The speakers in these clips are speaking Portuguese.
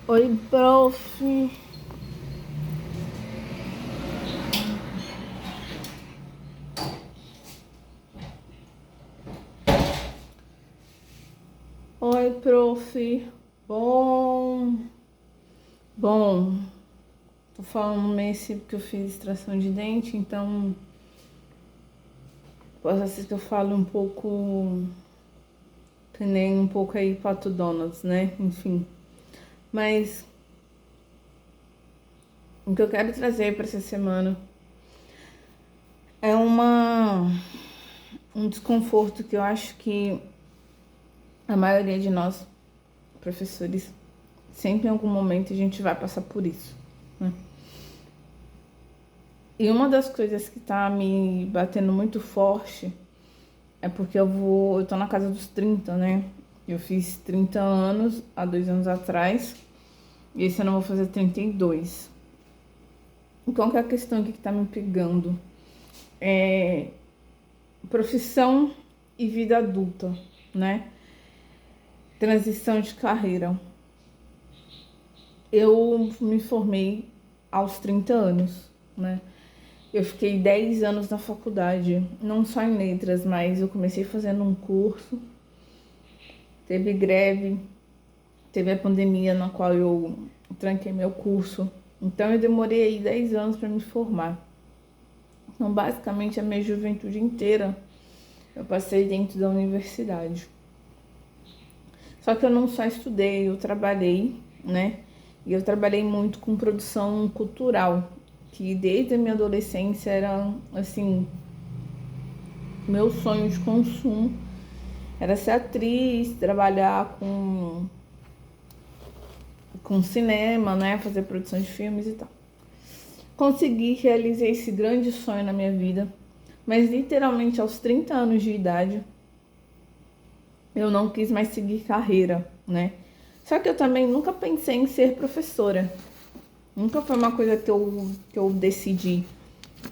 Oi, prof. Oi, prof. Bom. Bom, tô falando nesse porque eu fiz extração de dente, então pode ser que eu fale um pouco, que nem um pouco aí Pato Donuts, né? Enfim. Mas o que eu quero trazer para essa semana é um desconforto que eu acho que a maioria de nós, professores, sempre em algum momento a gente vai passar por isso, né? E uma das coisas que tá me batendo muito forte é porque eu tô na casa dos 30, né? Eu fiz 30 anos há 2 anos atrás e esse ano eu vou fazer 32. Então, qual que é a questão aqui que tá me pegando? É profissão e vida adulta, né? Transição de carreira. Eu me formei aos 30 anos, né? Eu fiquei 10 anos na faculdade, não só em letras, mas eu comecei fazendo um curso, teve greve, teve a pandemia na qual eu tranquei meu curso. Então eu demorei aí 10 anos para me formar. Então, basicamente, a minha juventude inteira eu passei dentro da universidade. Só que eu não só estudei, eu trabalhei, né? E eu trabalhei muito com produção cultural, que desde a minha adolescência era, assim, meu sonho de consumo. Era ser atriz, trabalhar com cinema, né? Fazer produção de filmes e tal. Consegui realizar esse grande sonho na minha vida, mas literalmente aos 30 anos de idade eu não quis mais seguir carreira, né? Só que eu também nunca pensei em ser professora. Nunca foi uma coisa que eu decidi.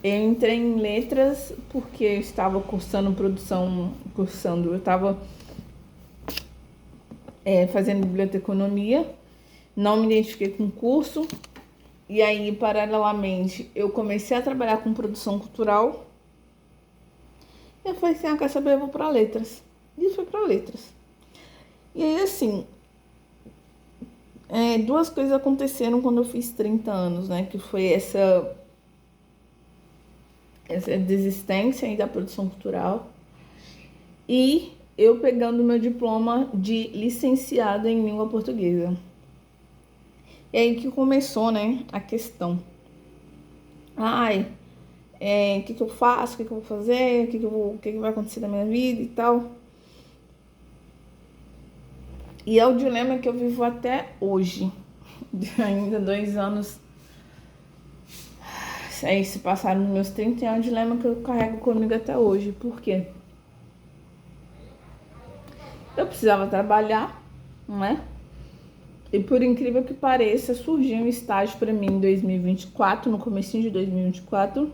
Eu entrei em letras porque eu estava eu estava fazendo biblioteconomia, não me identifiquei com o curso, e aí, paralelamente, eu comecei a trabalhar com produção cultural. E eu falei assim, quer saber, eu vou para letras. E fui para letras. E aí, assim, duas coisas aconteceram quando eu fiz 30 anos, né? Que foi essa desistência aí da produção cultural e eu pegando meu diploma de licenciada em língua portuguesa. E aí que começou, né, a questão. Ai, o que eu faço? O que eu vou fazer? O que vai acontecer na minha vida e tal. E é o dilema que eu vivo até hoje. Ainda 2 anos. Aí se passaram nos meus 30 é um dilema que eu carrego comigo até hoje. Por quê? Eu precisava trabalhar, não é? E por incrível que pareça, surgiu um estágio para mim em 2024, no comecinho de 2024,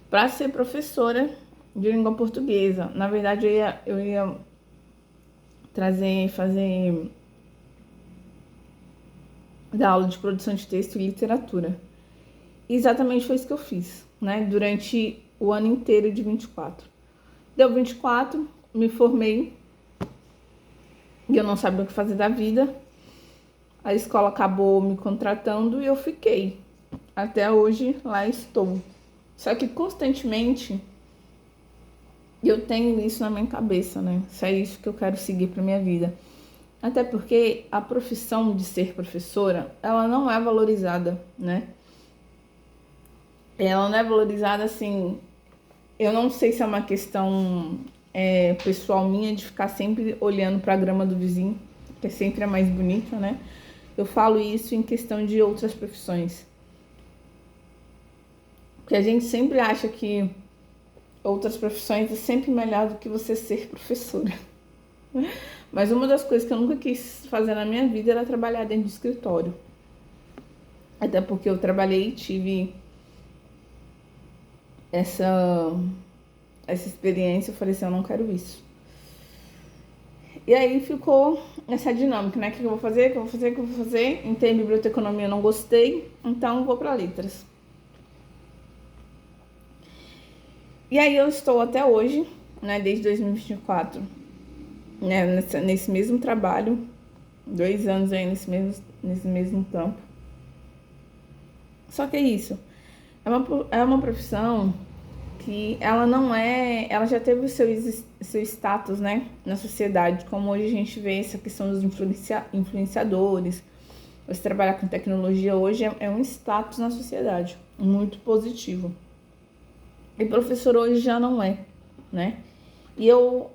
para ser professora de língua portuguesa. Na verdade, eu ia dar aula de produção de texto e literatura. E exatamente foi isso que eu fiz, né? Durante o ano inteiro de 24. Deu 24, me formei e eu não sabia o que fazer da vida. A escola acabou me contratando e eu fiquei. Até hoje lá estou. Só que constantemente eu tenho isso na minha cabeça, né? Se é isso que eu quero seguir para minha vida. Até porque a profissão de ser professora, ela não é valorizada, né? Ela não é valorizada assim. Eu não sei se é uma questão pessoal minha de ficar sempre olhando para a grama do vizinho, que sempre é mais bonita, né? Eu falo isso em questão de outras profissões. Porque a gente sempre acha que outras profissões é sempre melhor do que você ser professora. Mas uma das coisas que eu nunca quis fazer na minha vida era trabalhar dentro de escritório. Até porque eu trabalhei e tive essa, essa experiência. Eu falei assim, eu não quero isso. E aí ficou essa dinâmica, né? O que eu vou fazer, o que eu vou fazer, o que eu vou fazer. Entrei em biblioteconomia, não gostei, então vou para letras. E aí eu estou até hoje, né, desde 2024, né, nesse mesmo trabalho, 2 anos aí nesse mesmo campo. Só que é isso, é uma profissão que ela não é, ela já teve o seu status, né, na sociedade, como hoje a gente vê essa questão dos influenciadores. Você trabalhar com tecnologia hoje é um status na sociedade, muito positivo. E professor hoje já não é, né? E eu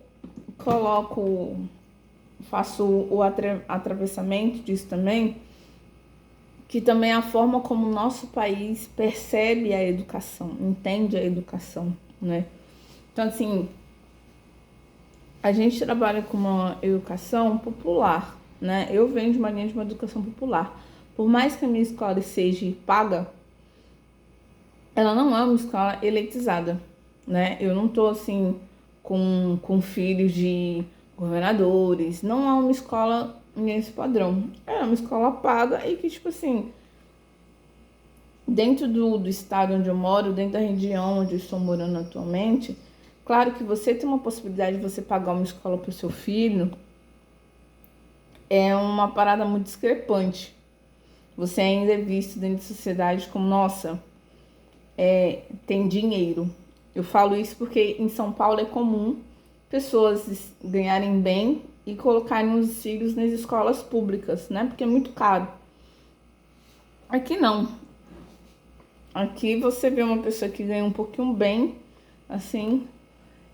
faço o atravessamento disso também, que também é a forma como o nosso país percebe a educação, entende a educação, né? Então, assim, a gente trabalha com uma educação popular, né? Eu venho de uma linha de uma educação popular. Por mais que a minha escola seja paga, ela não é uma escola elitizada, né? Eu não tô, assim, com filhos de governadores. Não é uma escola nesse padrão. É uma escola paga e que, tipo assim, dentro do estado onde eu moro, dentro da região onde eu estou morando atualmente, claro que você tem uma possibilidade de você pagar uma escola para o seu filho, é uma parada muito discrepante. Você ainda é visto dentro da sociedade como, nossa, tem dinheiro. Eu falo isso porque em São Paulo é comum pessoas ganharem bem e colocarem os filhos nas escolas públicas, né? Porque é muito caro. Aqui não. Aqui você vê uma pessoa que ganha um pouquinho bem, assim,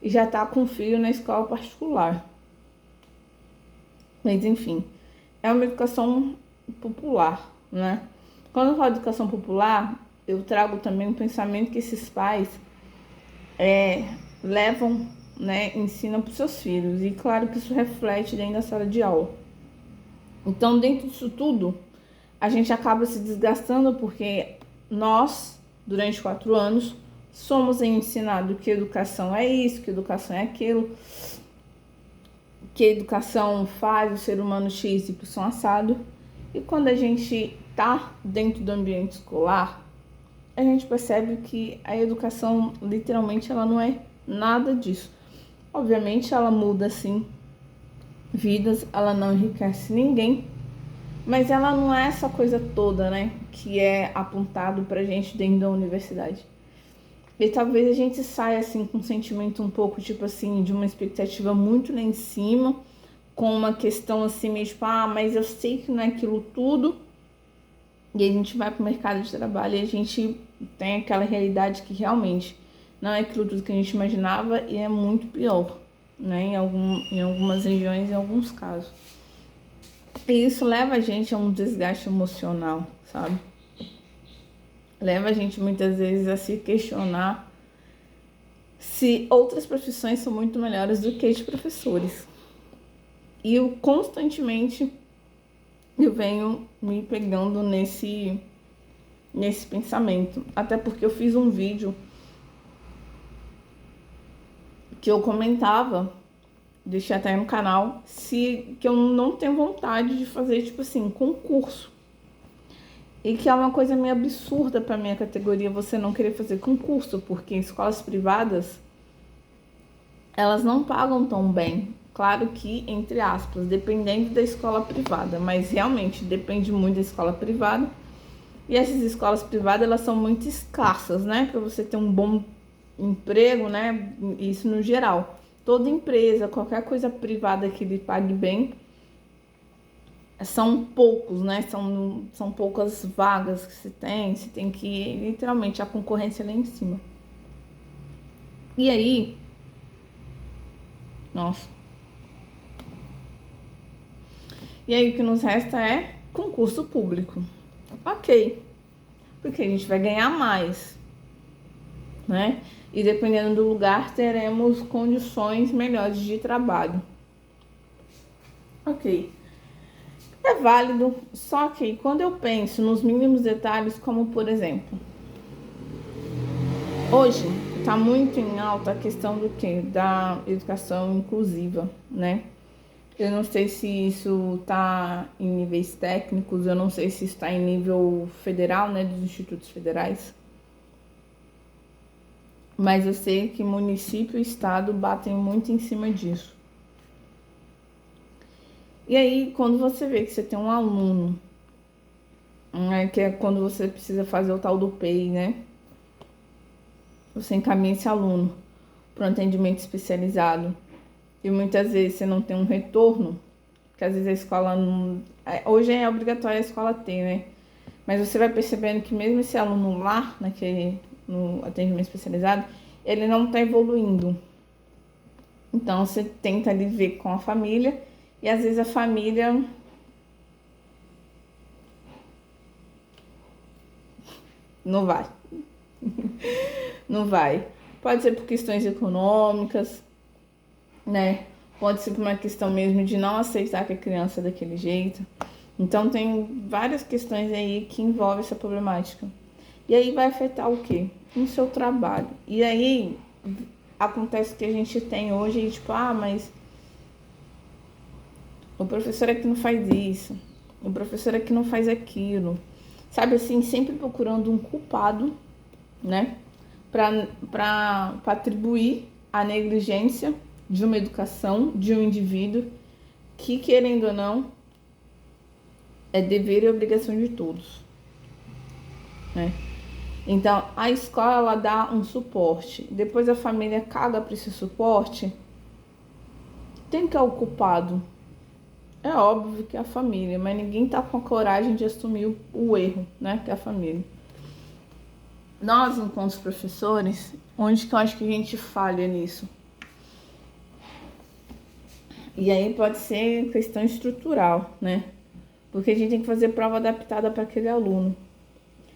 e já tá com o filho na escola particular. Mas enfim, é uma educação popular, né? Quando eu falo de educação popular, eu trago também um pensamento que esses pais levam, né, ensinam para os seus filhos. E claro que isso reflete dentro da sala de aula. Então, dentro disso tudo, a gente acaba se desgastando porque nós, durante 4 anos, somos ensinados que educação é isso, que educação é aquilo, que educação faz o ser humano X e Y assado. E quando a gente tá dentro do ambiente escolar, a gente percebe que a educação, literalmente, ela não é nada disso. Obviamente, ela muda, sim, vidas, ela não enriquece ninguém, mas ela não é essa coisa toda, né, que é apontado pra gente dentro da universidade. E talvez a gente saia, assim, com um sentimento um pouco, tipo assim, de uma expectativa muito lá em cima, com uma questão assim, meio tipo, mas eu sei que não é aquilo tudo. E a gente vai pro mercado de trabalho e a gente tem aquela realidade que realmente não é aquilo tudo que a gente imaginava e é muito pior, né? Em algumas regiões, em alguns casos. E isso leva a gente a um desgaste emocional, sabe? Leva a gente muitas vezes a se questionar se outras profissões são muito melhores do que de professores. E eu constantemente venho me pegando nesse pensamento. Até porque eu fiz um vídeo que eu comentava, deixei até aí no canal, que eu não tenho vontade de fazer, tipo assim, concurso. E que é uma coisa meio absurda para minha categoria você não querer fazer concurso, porque escolas privadas, elas não pagam tão bem. Claro que, entre aspas, dependendo da escola privada, mas realmente depende muito da escola privada. E essas escolas privadas, elas são muito escassas, né? Para você ter um bom emprego, né? Isso no geral. Toda empresa, qualquer coisa privada que lhe pague bem, são poucos, né? São poucas vagas que se tem que ir, literalmente, a concorrência lá em cima. E aí, nossa. E aí o que nos resta é concurso público. Ok, porque a gente vai ganhar mais, né? E dependendo do lugar, teremos condições melhores de trabalho. Ok, é válido, só que quando eu penso nos mínimos detalhes, como por exemplo, hoje está muito em alta a questão do quê? Da educação inclusiva, né? Eu não sei se isso está em níveis técnicos, eu não sei se está em nível federal, né, dos institutos federais. Mas eu sei que município e estado batem muito em cima disso. E aí, quando você vê que você tem um aluno, né, que é quando você precisa fazer o tal do PEI, né? Você encaminha esse aluno para um atendimento especializado e muitas vezes você não tem um retorno, porque às vezes a escola não... Hoje é obrigatório a escola ter, né? Mas você vai percebendo que mesmo esse aluno lá, no atendimento especializado, ele não está evoluindo. Então você tenta ali ver com a família e às vezes a família não vai. Não vai. Pode ser por questões econômicas, né? Pode ser por uma questão mesmo de não aceitar que a criança é daquele jeito. Então tem várias questões aí que envolvem essa problemática. E aí vai afetar o quê? No seu trabalho. E aí acontece que a gente tem hoje, tipo, mas o professor é que não faz isso, o professor é que não faz aquilo. Sabe assim, sempre procurando um culpado, né? Para atribuir a negligência de uma educação, de um indivíduo, que, querendo ou não, é dever e obrigação de todos, né? Então, a escola, ela dá um suporte. Depois a família caga para esse suporte. Quem que é o culpado? É óbvio que é a família, mas ninguém tá com a coragem de assumir o erro, né? Que é a família. Nós, enquanto professores, onde que eu acho que a gente falha nisso? E aí pode ser questão estrutural, né? Porque a gente tem que fazer prova adaptada para aquele aluno.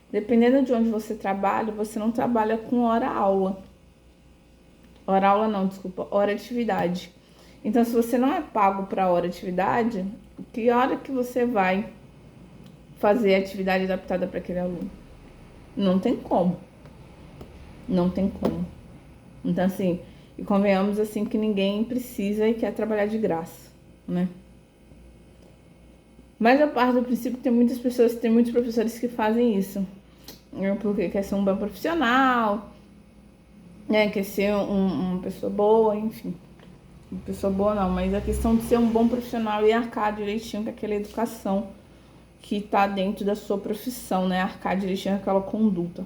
Dependendo de onde você trabalha, você não trabalha com hora-aula. Hora-aula não, desculpa, hora-atividade. Então, se você não é pago para hora-atividade, que hora que você vai fazer a atividade adaptada para aquele aluno? Não tem como. Não tem como. Então, assim, e convenhamos assim que ninguém precisa e quer trabalhar de graça, né? Mas a parte do princípio tem muitas pessoas, tem muitos professores que fazem isso. Porque quer ser um bom profissional, né? Quer ser uma pessoa boa, enfim. Uma pessoa boa não, mas a questão de ser um bom profissional e arcar direitinho com aquela educação que tá dentro da sua profissão, né? Arcar direitinho com aquela conduta.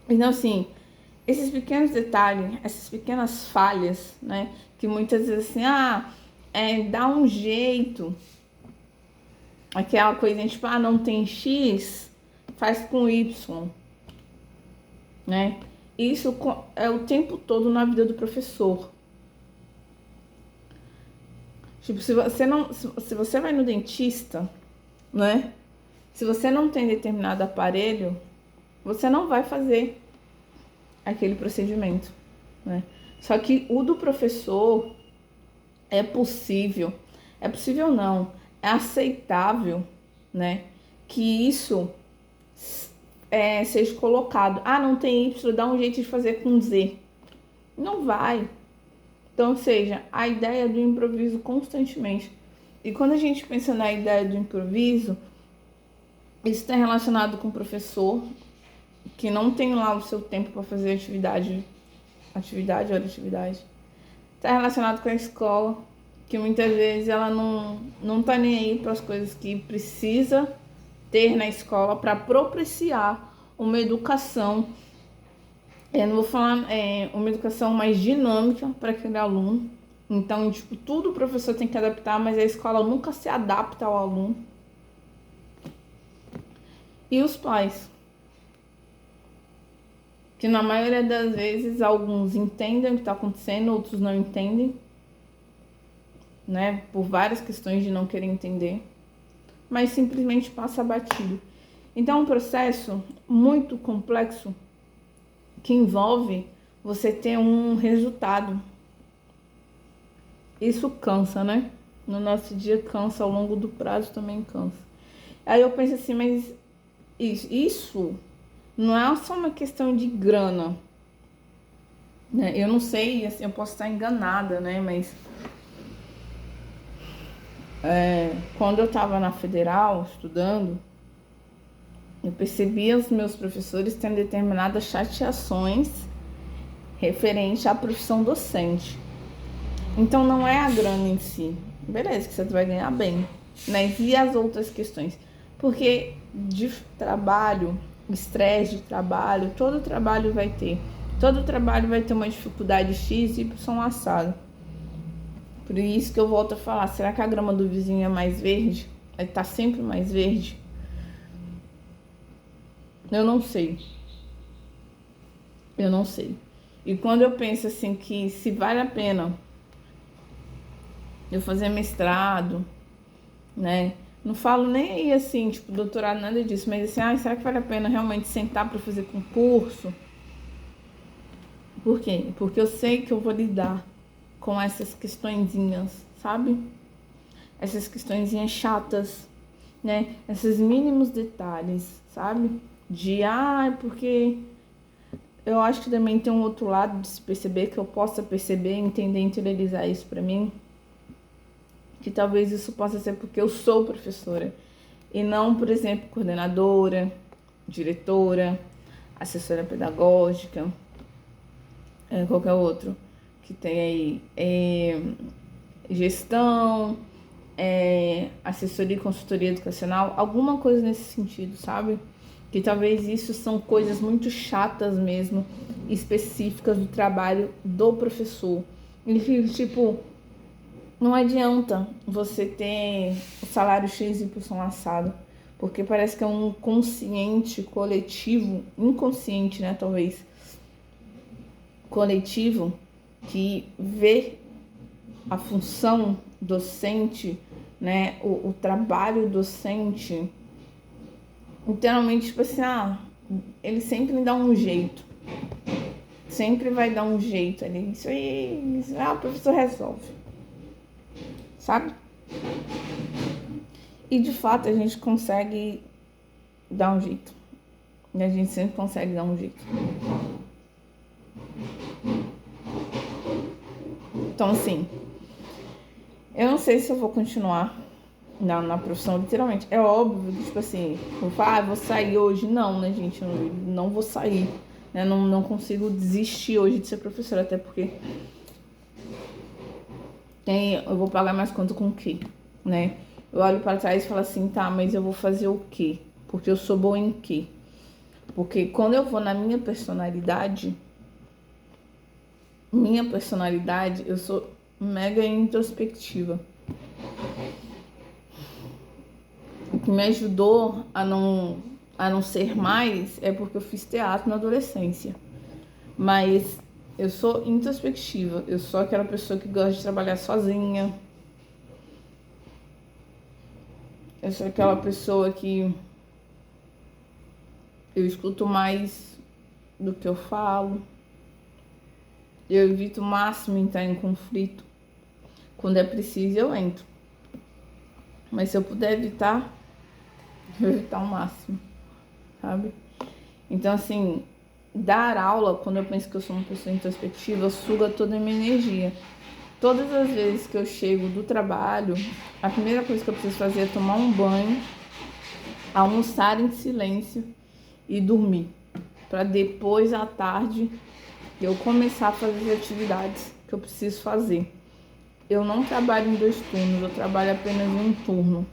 Então, assim, esses pequenos detalhes, essas pequenas falhas, né? Que muitas vezes assim, dá um jeito. Aquela coisa, tipo, não tem X, faz com Y, né? Isso é o tempo todo na vida do professor. Tipo, se você vai no dentista, né? Se você não tem determinado aparelho, você não vai fazer aquele procedimento, né? Só que o do professor é possível não, é aceitável, né? Que isso seja colocado. Não tem Y, dá um jeito de fazer com Z. Não vai. Então, ou seja, a ideia do improviso constantemente. E quando a gente pensa na ideia do improviso, isso está relacionado com o professor que não tem lá o seu tempo para fazer atividade. Está relacionado com a escola, que muitas vezes ela não tá nem aí para as coisas que precisa ter na escola para propiciar uma educação. Eu não vou falar uma educação mais dinâmica para aquele aluno. Então, tipo, tudo o professor tem que adaptar, mas a escola nunca se adapta ao aluno. E os pais, que na maioria das vezes alguns entendem o que está acontecendo, outros não entendem, né? Por várias questões de não querer entender, mas simplesmente passa batido. Então, é um processo muito complexo que envolve você ter um resultado. Isso cansa, né? No nosso dia cansa, ao longo do prazo também cansa. Aí eu penso assim, mas isso não é só uma questão de grana, né? Eu não sei, assim, eu posso estar enganada, né? Mas quando eu estava na federal estudando, eu percebia os meus professores tendo determinadas chateações referente à profissão docente. Então não é a grana em si, beleza, que você vai ganhar bem, mas e as outras questões? Porque de trabalho, estresse de trabalho, todo trabalho vai ter uma dificuldade X, Y assado. Por isso que eu volto a falar, será que a grama do vizinho é mais verde? Ele tá sempre mais verde? Eu não sei. E quando eu penso assim que se vale a pena eu fazer mestrado, né? Não falo nem aí assim, tipo, doutorado, nada disso, mas assim, será que vale a pena realmente sentar para fazer concurso? Por quê? Porque eu sei que eu vou lidar com essas questõezinhas, sabe? Essas questõezinhas chatas, né? Esses mínimos detalhes, sabe? Porque eu acho que também tem um outro lado de se perceber, que eu possa perceber, entender, interiorizar isso pra mim. Que talvez isso possa ser porque eu sou professora e não, por exemplo, coordenadora, diretora, assessora pedagógica, qualquer outro que tem aí gestão, assessoria e consultoria educacional, alguma coisa nesse sentido, sabe? Que talvez isso são coisas muito chatas mesmo, específicas do trabalho do professor. E que, tipo, não adianta você ter o salário X e Y assado, porque parece que é um consciente coletivo, inconsciente, né, talvez, coletivo, que vê a função docente, né, o trabalho docente, literalmente, tipo assim, ele sempre me dá um jeito, sempre vai dar um jeito ali, isso aí, o professor resolve, sabe? E de fato a gente consegue dar um jeito, e a gente sempre consegue dar um jeito. Então, assim, eu não sei se eu vou continuar na profissão, literalmente. É óbvio que, tipo assim, eu falo, vou sair hoje. Não, né, gente? Eu não vou sair. Né? Não consigo desistir hoje de ser professora, até porque eu vou pagar mais conta com o quê? Né? Eu olho para trás e falo assim, tá, mas eu vou fazer o quê? Porque eu sou boa em quê? Porque quando eu vou na minha personalidade, eu sou mega introspectiva. O que me ajudou a não ser mais é porque eu fiz teatro na adolescência. Mas eu sou introspectiva. Eu sou aquela pessoa que gosta de trabalhar sozinha. Eu sou aquela pessoa que eu escuto mais do que eu falo. Eu evito o máximo entrar em conflito. Quando é preciso, eu entro. Mas se eu puder evitar, eu vou evitar o máximo, sabe? Então, assim, dar aula, quando eu penso que eu sou uma pessoa introspectiva, suga toda a minha energia. Todas as vezes que eu chego do trabalho, a primeira coisa que eu preciso fazer é tomar um banho, almoçar em silêncio e dormir. Para depois, à tarde, eu começar a fazer as atividades que eu preciso fazer. Eu não trabalho em 2 turnos, eu trabalho apenas em 1 turno.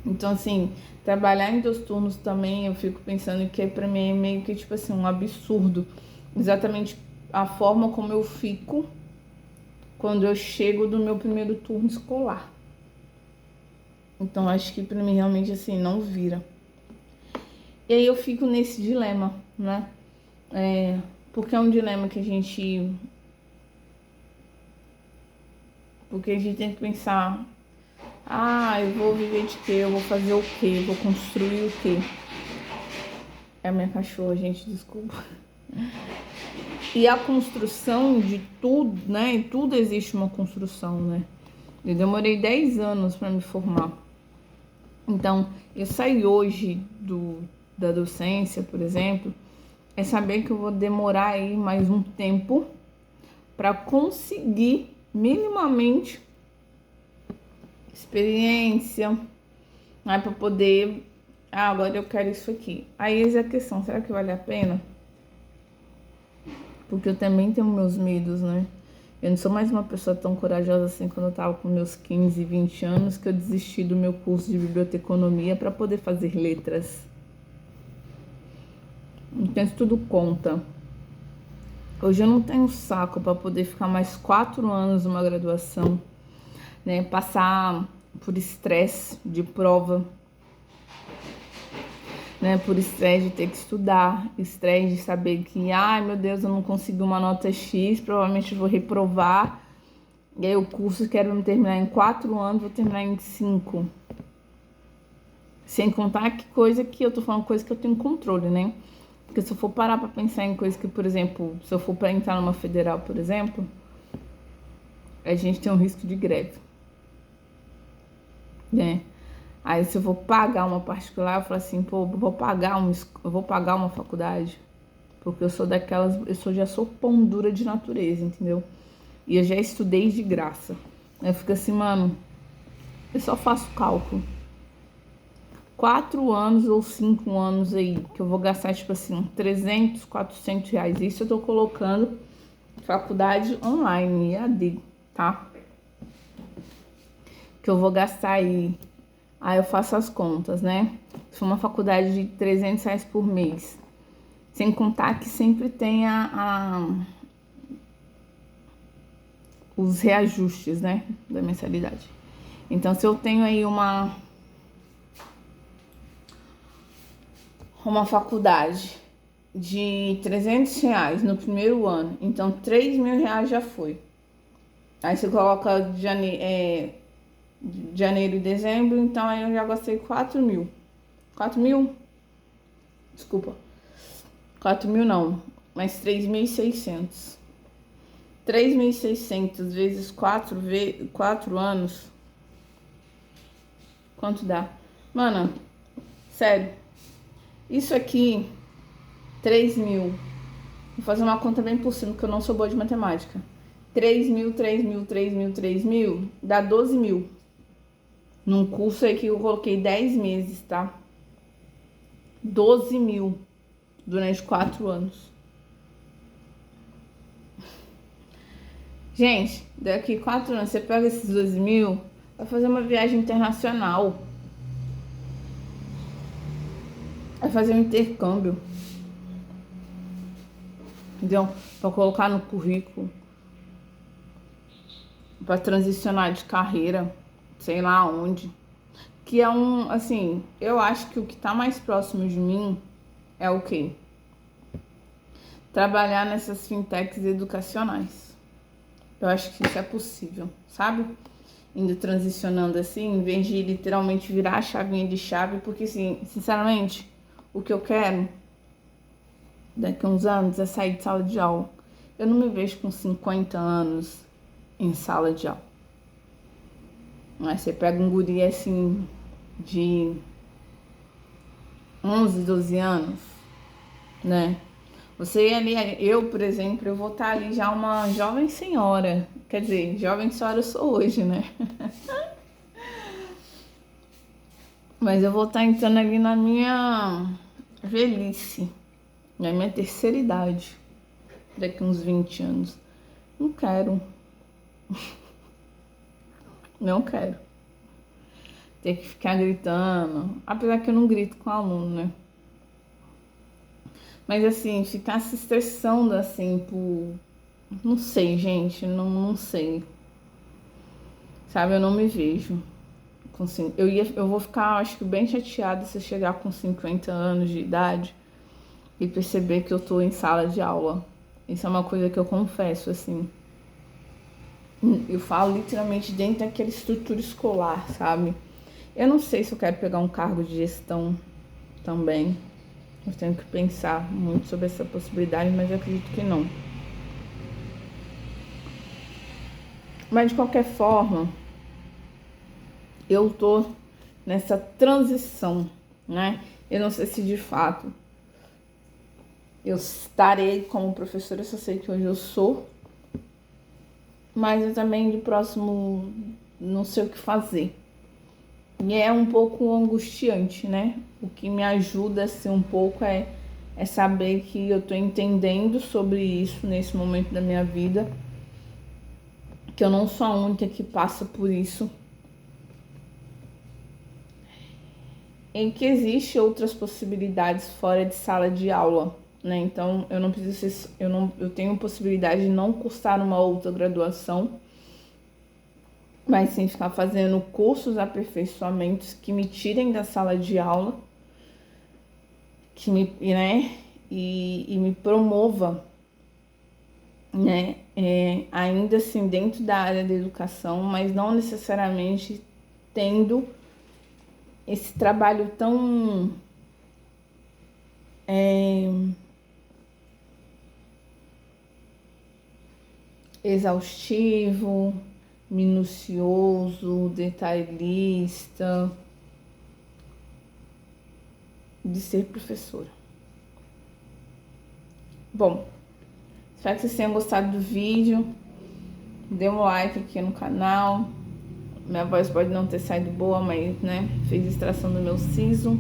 Então, assim, trabalhar em 2 turnos também, eu fico pensando que pra mim é meio que, tipo assim, um absurdo. Exatamente a forma como eu fico quando eu chego do meu primeiro turno escolar. Então, acho que pra mim, realmente, assim, não vira. E aí eu fico nesse dilema, né? Porque é um dilema que a gente... Porque a gente tem que pensar... eu vou viver de quê? Eu vou fazer o quê? Eu vou construir o quê? É a minha cachorra, gente, desculpa. E a construção de tudo, né? Em tudo existe uma construção, né? Eu demorei 10 anos para me formar. Então, eu saí hoje da docência, por exemplo, é saber que eu vou demorar aí mais um tempo para conseguir minimamente experiência, né, para poder, agora eu quero isso aqui. Aí essa é a questão, será que vale a pena? Porque eu também tenho meus medos, né? Eu não sou mais uma pessoa tão corajosa assim quando eu tava com meus 15, 20 anos, que eu desisti do meu curso de biblioteconomia para poder fazer letras. Então isso tudo conta. Hoje eu não tenho saco para poder ficar mais 4 anos numa graduação, né? Passar por estresse de prova, né? Por estresse de ter que estudar, estresse de saber que, ai meu Deus, eu não consegui uma nota X, provavelmente eu vou reprovar. E aí o curso que quero terminar em 4 anos, vou terminar em 5. Sem contar que coisa que eu tô falando, coisa que eu tenho controle, né? Porque se eu for parar pra pensar em coisa que, por exemplo, se eu for pra entrar numa federal, por exemplo, a gente tem um risco de greve, né? Aí se eu vou pagar uma particular, eu falo assim, pô, eu vou pagar uma faculdade, porque eu sou daquelas, já sou pão dura de natureza, entendeu? E eu já estudei de graça. Eu fico assim, mano, eu só faço cálculo. 4 anos ou 5 anos aí, que eu vou gastar, tipo assim, 300, 400 reais. Isso eu tô colocando faculdade online, EAD, tá? Que eu vou gastar aí. Aí eu faço as contas, né? Se for uma faculdade de 300 reais por mês. Sem contar que sempre tem os reajustes, né? Da mensalidade. Então, se eu tenho aí uma faculdade de 300 reais no primeiro ano, então 3 mil reais já foi. Aí você coloca de janeiro e dezembro, então aí eu já gastei 4 mil. 4 mil? Desculpa. 4 mil não, mas 3.600. 3.600 vezes 4 anos. Quanto dá? Mano, sério. Isso aqui, 3 mil. Vou fazer uma conta bem por cima, porque eu não sou boa de matemática. 3 mil, 3 mil, 3 mil, 3 mil, dá 12 mil. Num curso aí que eu coloquei 10 meses, tá? 12 mil durante 4 anos. Gente, daqui 4 anos, você pega esses 12 mil, vai fazer uma viagem internacional. Vai fazer um intercâmbio. Entendeu? Pra colocar no currículo. Pra transicionar de carreira. Sei lá onde. Que é assim, eu acho que o que tá mais próximo de mim é o quê? Trabalhar nessas fintechs educacionais. Eu acho que isso é possível, sabe? Indo transicionando assim, em vez de literalmente virar a chavinha de chave, porque assim, sinceramente, o que eu quero daqui a uns anos é sair de sala de aula. Eu não me vejo com 50 anos em sala de aula. Mas você pega um guri assim de 11, 12 anos, né? Você ali, eu, por exemplo, eu vou estar ali já uma jovem senhora. Quer dizer, jovem senhora eu sou hoje, né? Mas eu vou estar entrando ali na minha velhice, na minha terceira idade, daqui uns 20 anos. Não quero. Não quero. Ter que ficar gritando. Apesar que eu não grito com aluno, né? Mas assim, ficar se estressando assim por. Não sei, gente. Não sei. Sabe, eu não me vejo. Eu vou ficar, acho que, bem chateada se eu chegar com 50 anos de idade e perceber que eu tô em sala de aula. Isso é uma coisa que eu confesso, assim. Eu falo literalmente dentro daquela estrutura escolar, sabe? Eu não sei se eu quero pegar um cargo de gestão também. Eu tenho que pensar muito sobre essa possibilidade, mas eu acredito que não. Mas de qualquer forma, eu tô nessa transição, né? Eu não sei se de fato eu estarei como professora, eu só sei que hoje eu sou. Mas eu também de próximo não sei o que fazer. E é um pouco angustiante, né? O que me ajuda assim um pouco é saber que eu tô entendendo sobre isso nesse momento da minha vida, que eu não sou a única que passa por isso, em que existe outras possibilidades fora de sala de aula, né? Então eu não preciso ser, eu tenho possibilidade de não cursar uma outra graduação, mas sim ficar fazendo cursos, aperfeiçoamentos que me tirem da sala de aula, que me, né, e me promova, né, ainda assim dentro da área da educação, mas não necessariamente tendo esse trabalho tão exaustivo, minucioso, detalhista de ser professora. Bom, espero que vocês tenham gostado do vídeo. Dê um like aqui no canal. Minha voz pode não ter saído boa, mas, né, fez extração do meu siso.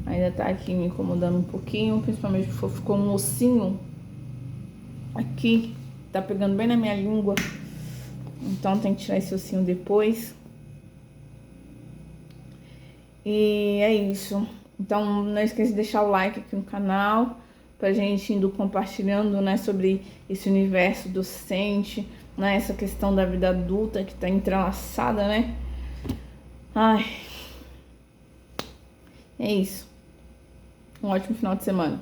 Ainda tá aqui me incomodando um pouquinho, principalmente porque ficou um ossinho aqui, tá pegando bem na minha língua. Então tem que tirar esse ossinho depois. E é isso. Então não esqueça de deixar o like aqui no canal, pra gente indo compartilhando, né, sobre esse universo docente, né, essa questão da vida adulta que tá entrelaçada, né? Ai, é isso. Um ótimo final de semana.